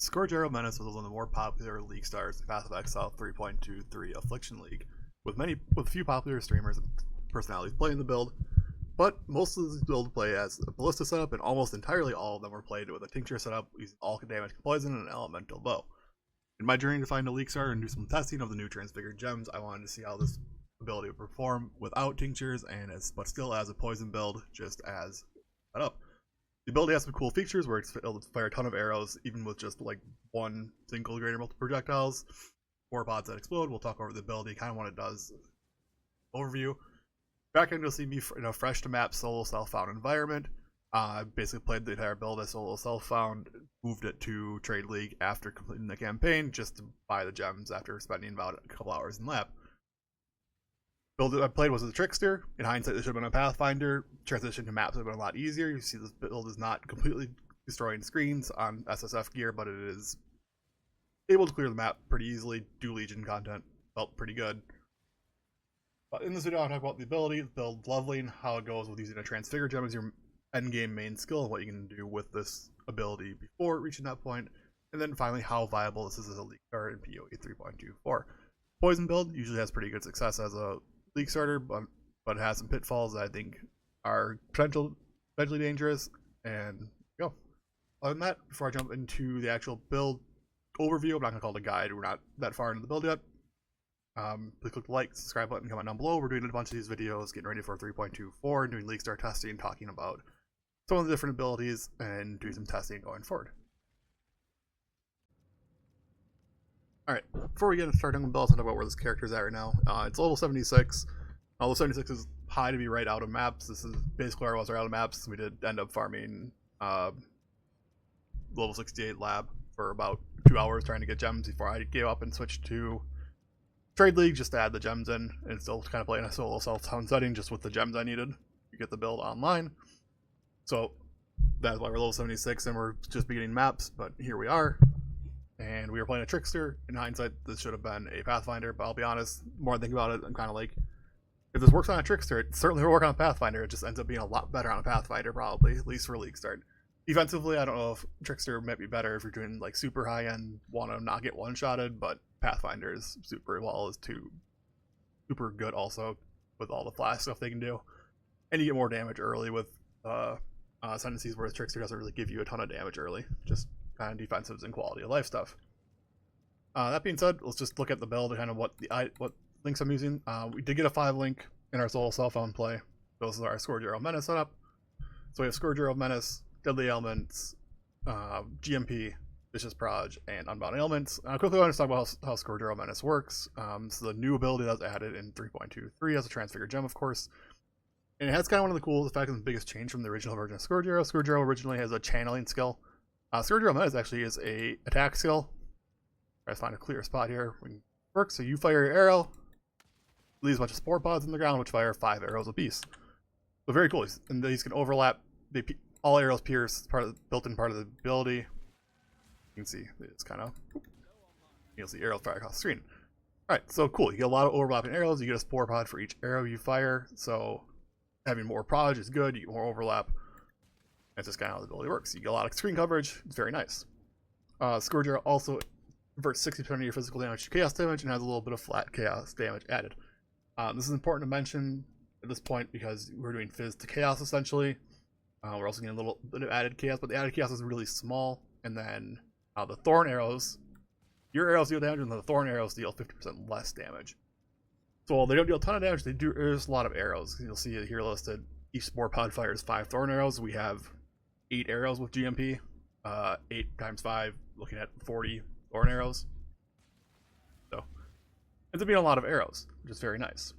Scourge Menace was one of the more popular league stars in Path of Exile 3.23 Affliction League, with a few popular streamers and personalities playing the build, but most of the build play as a ballista setup, and almost entirely all of them were played with a tincture setup using all damage poison and an elemental bow. In my journey to find a league star and do some testing of the new transfigured gems, I wanted to see how this ability would perform without tinctures but still as a poison build, just as set up. The ability has some cool features where it's able to fire a ton of arrows, even with just like one single greater multiple projectiles, 4 pods that explode. We'll talk over the ability, kind of what it does. Overview. Back end, you'll see me in a fresh to map solo self-found environment. I basically played the entire build as solo self-found, moved it to Trade League after completing the campaign, just to buy the gems after spending about a couple hours in lab. Build that I played was a Trickster. In hindsight, this should have been a Pathfinder. Transition to maps would have been a lot easier. You see this build is not completely destroying screens on SSF gear, but it is able to clear the map pretty easily. Do Legion content. Felt pretty good. But in this video, I'll talk about the ability, the build leveling, how it goes with using a Transfigure gem as your endgame main skill, and what you can do with this ability before reaching that point. And then finally, how viable this is as a league card in PoE 3.24. Poison build usually has pretty good success as a league starter, but it has some pitfalls that I think are potentially dangerous. And go. Other than that, before I jump into the actual build overview, I'm not going to call it a guide. We're not that far into the build yet. Please click the like, subscribe button, comment down below. We're doing a bunch of these videos, getting ready for 3.24, doing league star testing, talking about some of the different abilities, and doing some testing going forward. Alright, before we get started on the build, let's talk about where this character is at right now. It's level 76. Level 76 is high to be right out of maps. This is basically where I was right out of maps. We did end up farming level 68 lab for about 2 hours trying to get gems before I gave up and switched to Trade League just to add the gems in, and still kind of playing a solo self-found setting just with the gems I needed to get the build online. So that's why we're level 76 and we're just beginning maps, but here we are. And we were playing a Trickster. In hindsight, this should have been a Pathfinder, but I'll be honest, the more I think about it, I'm kind of like, if this works on a Trickster, it certainly will work on a Pathfinder. It just ends up being a lot better on a Pathfinder, probably, at least for league start. Defensively, I don't know if Trickster might be better if you're doing like super high end, want to not get one-shotted, but Pathfinder is super super good also with all the flash stuff they can do. And you get more damage early with ascendancies, whereas Trickster doesn't really give you a ton of damage early, just kind of defensives and quality of life stuff. That being said, let's just look at the build and kind of what links I'm using. We did get a 5 link in our solo self-found play. This is our Scourge Menace setup. So we have Scourge Menace, Deadly Elements, GMP, Vicious Proj, and Unbound Ailments. Quickly, I want to talk about how Scourge Menace works. This is the new ability that's added in 3.23 as a Transfigure gem, of course. And it has kind of one of the coolest, in fact, the biggest change from the original version of Scourge. Scourge originally has a channeling skill. Scourge Menace actually is a attack skill. Let's find a clear spot here. We can work. So you fire your arrow, leaves a bunch of spore pods in the ground, which fire 5 arrows apiece. So very cool. And these can overlap. All arrows pierce. Part of the built-in part of the ability. You can see it's kind of. You'll see arrows fire across the screen. All right, so cool. You get a lot of overlapping arrows. You get a spore pod for each arrow you fire. So having more proj is good. You get more overlap. That's just kind of how the ability works. You get a lot of screen coverage. It's very nice. Scourge also converts 60% of your physical damage to chaos damage and has a little bit of flat chaos damage added. This is important to mention at this point because we're doing Fizz to chaos essentially. We're also getting a little bit of added chaos, but the added chaos is really small. And then the thorn arrows, your arrows deal damage, and the thorn arrows deal 50% less damage. So while they don't deal a ton of damage, they do. There's a lot of arrows. You'll see it here listed. Each spore pod fires 5 thorn arrows. We have 8 arrows with GMP, 8 times 5, looking at 40 thorn arrows. So ends up being a lot of arrows, which is very nice.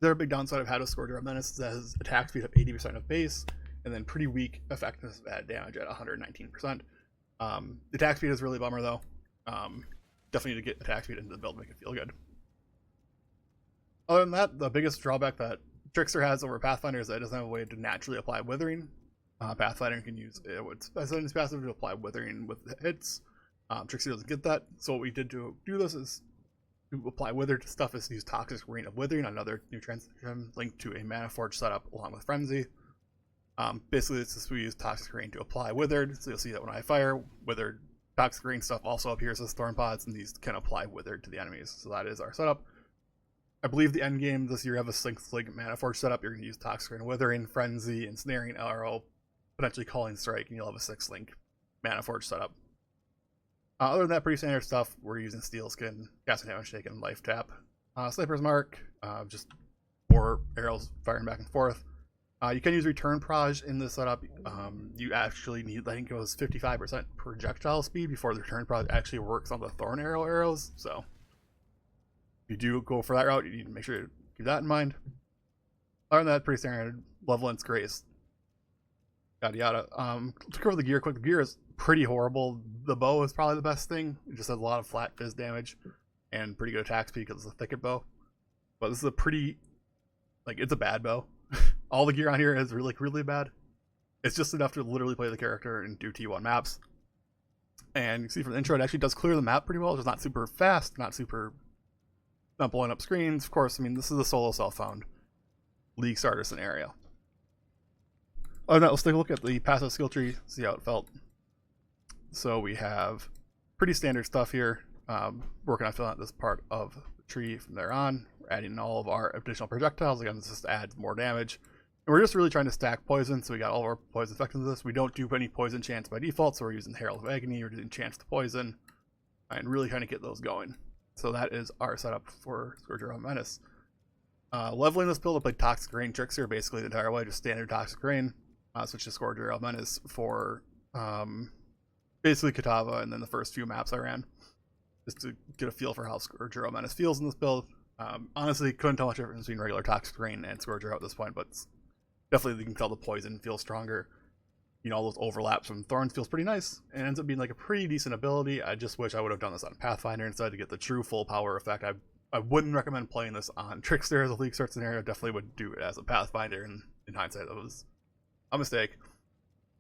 The other big downside I've had with Scourge Menace is that his attack speed of 80% of base, and then pretty weak effectiveness of added damage at 119%. The attack speed is really a bummer though. Definitely need to get attack speed into the build to make it feel good. Other than that, the biggest drawback that Trickster has over Pathfinder is that it doesn't have a way to naturally apply Withering. Pathfinder can use its passive to apply Withering with hits. Trickster doesn't get that, so what we did to do this is to apply Wither to stuff is to use Toxic Rain of Withering, another new transition linked to a Mana Forge setup along with Frenzy. Basically, it's just we use Toxic Rain to apply Withered, so you'll see that when I fire, Withered toxic rain stuff also appears as thorn pods, and these can apply withered to the enemies. So that is our setup. I believe the end game this year, you have a 6-link Mana Forge setup. You're going to use Toxic Rain, Withering, Frenzy, Ensnaring Arrow, potentially Calling Strike, and you'll have a 6-link Mana Forge setup. Other than that, pretty standard stuff. We're using Steel Skin, Casting Damage Taken, Life Tap. Sniper's Mark, just 4 arrows firing back and forth. You can use Return Proj in this setup. You actually need, I think it was 55% projectile speed before the Return Proj actually works on the Thorn Arrow arrows, so if you do go for that route, you need to make sure to keep that in mind. Other than that, pretty standard. Malevolence, Grace, yada yada. To cover the gear quick, the gear is pretty horrible. The bow is probably the best thing. It just has a lot of flat fizz damage and pretty good attack speed because it's a thicket bow. But this is a pretty, like, it's a bad bow. All the gear on here is really, really bad. It's just enough to literally play the character and do T1 maps. And you see from the intro, it actually does clear the map pretty well. It's not super fast, not blowing up screens. Of course, I mean, this is a solo self-found League starter scenario. Other than that, let's take a look at the passive skill tree, see how it felt. So we have pretty standard stuff here. Working on filling out this part of the tree from there on. We're adding all of our additional projectiles. Again, this just adds more damage. And we're just really trying to stack poison, so we got all of our poison effectiveness with this. We don't do any poison chants by default, so we're using Herald of Agony, we're doing chants to poison, and really trying to get those going. So that is our setup for Scourge or Menace. Leveling this build, I played Toxic Rain Trickster basically the entire way, just standard Toxic Rain. Switch to Scourge or Menace for basically Katava, and then the first few maps I ran, just to get a feel for how Scourge or Menace feels in this build. Honestly, couldn't tell much difference between regular Toxic Rain and Scourge at this point, but definitely you can tell the poison feels stronger. You know, all those overlaps from Thorns feels pretty nice, and ends up being like a pretty decent ability. I just wish I would have done this on Pathfinder instead to get the true full power effect. I wouldn't recommend playing this on Trickster as a League start scenario. Definitely would do it as a Pathfinder, and in hindsight, that was a mistake.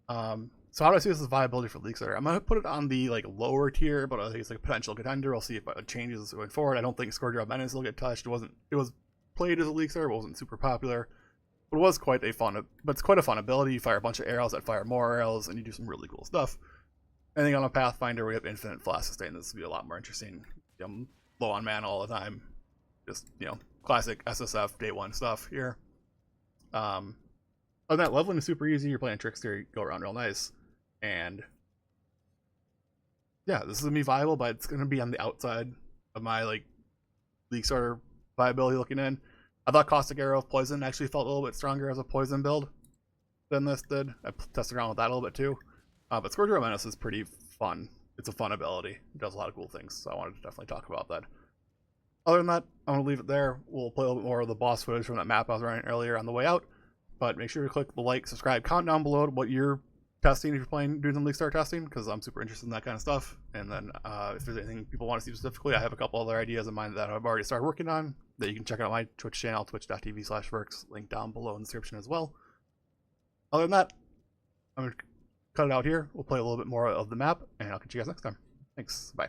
So how do I see this as viability for League starter? I'm gonna put it on the like lower tier, but I think it's like a potential contender. We'll see if it changes going forward. I don't think Scourge or Menace will get touched. It was played as a League starter, but wasn't super popular. But it was quite a fun ability. You fire a bunch of arrows that fire more arrows, and you do some really cool stuff. And then on a Pathfinder, we have infinite flash sustain. This will be a lot more interesting. Low on mana all the time. Just, classic SSF day 1 stuff here. Other than that, leveling is super easy. You're playing Trickster, you go around real nice. And yeah, this is gonna be viable, but it's gonna be on the outside of my League starter viability looking in. I thought Caustic Arrow of Poison actually felt a little bit stronger as a poison build than this did. I tested around with that a little bit too. But Scourge or Menace is pretty fun. It's a fun ability. It does a lot of cool things, so I wanted to definitely talk about that. Other than that, I'm going to leave it there. We'll play a little bit more of the boss footage from that map I was running earlier on the way out. But make sure to click the like, subscribe, comment down below what you're testing if you're doing some League Star testing, because I'm super interested in that kind of stuff. And then if there's anything people want to see specifically, I have a couple other ideas in mind that I've already started working on that you can check out my Twitch channel, twitch.tv/Verx, link down below in the description as well. Other than that, I'm going to cut it out here. We'll play a little bit more of the map, and I'll catch you guys next time. Thanks. Bye.